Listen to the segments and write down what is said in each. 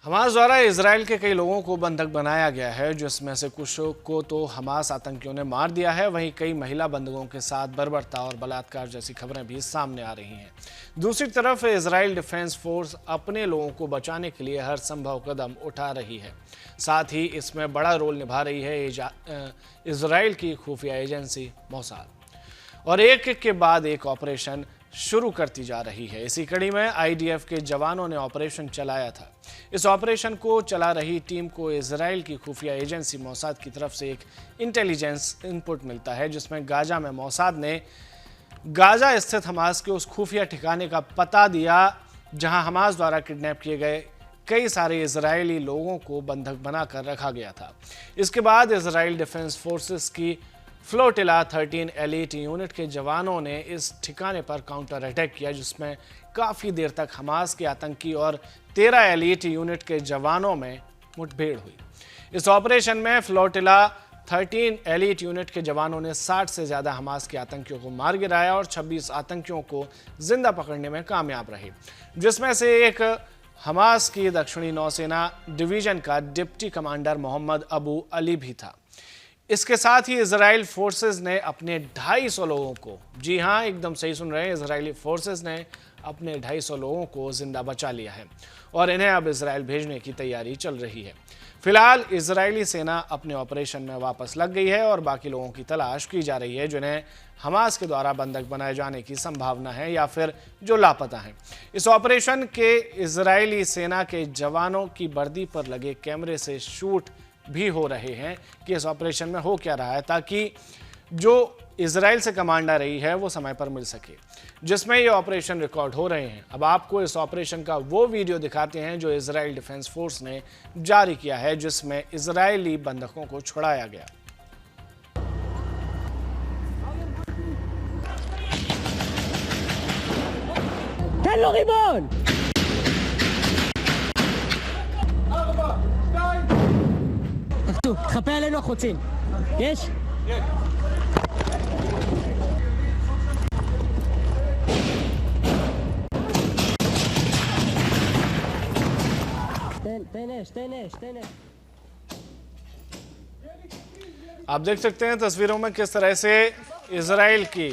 Hamas द्वारा Israel के कई लोगों को बंधक बनाया गया है, जिसमें से कुछ को तो हमास आतंकियों ने मार दिया है। वहीं कई महिला बंधकों के साथ बर्बरता और बलात्कार जैसी खबरें भी सामने आ रही हैं। दूसरी तरफ इजराइल डिफेंस फोर्स अपने लोगों को बचाने के लिए हर संभव कदम उठा रही है। साथ ही इसमें बड़ा रोल निभा रही है इजराइल की खुफिया एजेंसी मोसाद, और एक के बाद एक ऑपरेशन शुरू करती जा रही है। इसी कड़ी में आईडीएफ के जवानों ने ऑपरेशन चलाया था। इस ऑपरेशन को चला रही टीम को इजराइल की खुफिया एजेंसी मोसाद की तरफ से एक इंटेलिजेंस इनपुट मिलता है, जिसमें गाजा में मोसाद ने गाजा स्थित हमास के उस खुफिया ठिकाने का पता दिया जहां हमास द्वारा किडनैप किए गए कई सारे इजरायली लोगों को बंधक बनाकर रखा गया था। इसके बाद इजराइल डिफेंस फोर्सेस की फ्लोटिला 13 एलीट यूनिट के जवानों ने इस ठिकाने पर काउंटर अटैक किया, जिसमें काफ़ी देर तक हमास के आतंकी और 13 एलीट यूनिट के जवानों में मुठभेड़ हुई। इस ऑपरेशन में फ्लोटिला 13 एलीट यूनिट के जवानों ने 60 से ज़्यादा हमास के आतंकियों को मार गिराया और 26 आतंकियों को जिंदा पकड़ने में कामयाब रहे, जिसमें से एक हमास की दक्षिणी नौसेना डिवीजन का डिप्टी कमांडर मोहम्मद अबू अली भी था। इसके साथ ही इजराइल फोर्सेस ने अपने 250 लोगों को, जी हां एकदम सही सुन रहे हैं, इजरायली फोर्सेस ने अपने 250 लोगों को जिंदा बचा लिया है और इन्हें अब इजराइल भेजने की तैयारी चल रही है। फिलहाल इजरायली सेना अपने ऑपरेशन में वापस लग गई है और बाकी लोगों की तलाश की जा रही है, जिन्हें हमास के द्वारा बंधक बनाए जाने की संभावना है या फिर जो लापता हैं। इस ऑपरेशन के इजरायली सेना के जवानों की वर्दी पर लगे कैमरे से शूट भी हो रहे हैं कि इस ऑपरेशन में हो क्या रहा है, ताकि जो इजराइल से कमांड आ रही है वो समय पर मिल सके, जिसमें ये ऑपरेशन रिकॉर्ड हो रहे हैं। अब आपको इस ऑपरेशन का वो वीडियो दिखाते हैं जो इजराइल डिफेंस फोर्स ने जारी किया है, जिसमें इजरायली बंधकों को छुड़ाया गया। תחפה עלינו החוצים. יש? תן אש. आप देख सकते हैं तस्वीरों में किस तरह से इजराइल की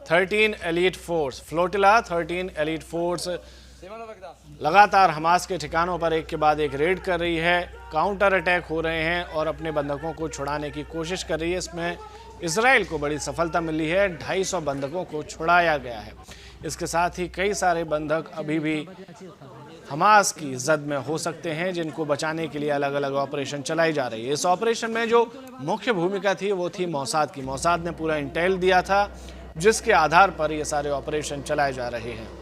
13 elite force, flotilla 13 elite force लगातार हमास के ठिकानों पर एक के बाद एक रेड कर रही है, काउंटर अटैक हो रहे हैं और अपने बंधकों को छुड़ाने की कोशिश कर रही है। इसमें इजराइल को बड़ी सफलता मिली है, 250 बंधकों को छुड़ाया गया है। इसके साथ ही कई सारे बंधक अभी भी हमास की जद में हो सकते हैं, जिनको बचाने के लिए अलग अलग ऑपरेशन चलाई जा रही है। इस ऑपरेशन में जो मुख्य भूमिका थी वो थी मोसाद की। मोसाद ने पूरा इंटेल दिया था, जिसके आधार पर ये सारे ऑपरेशन चलाए जा रहे हैं।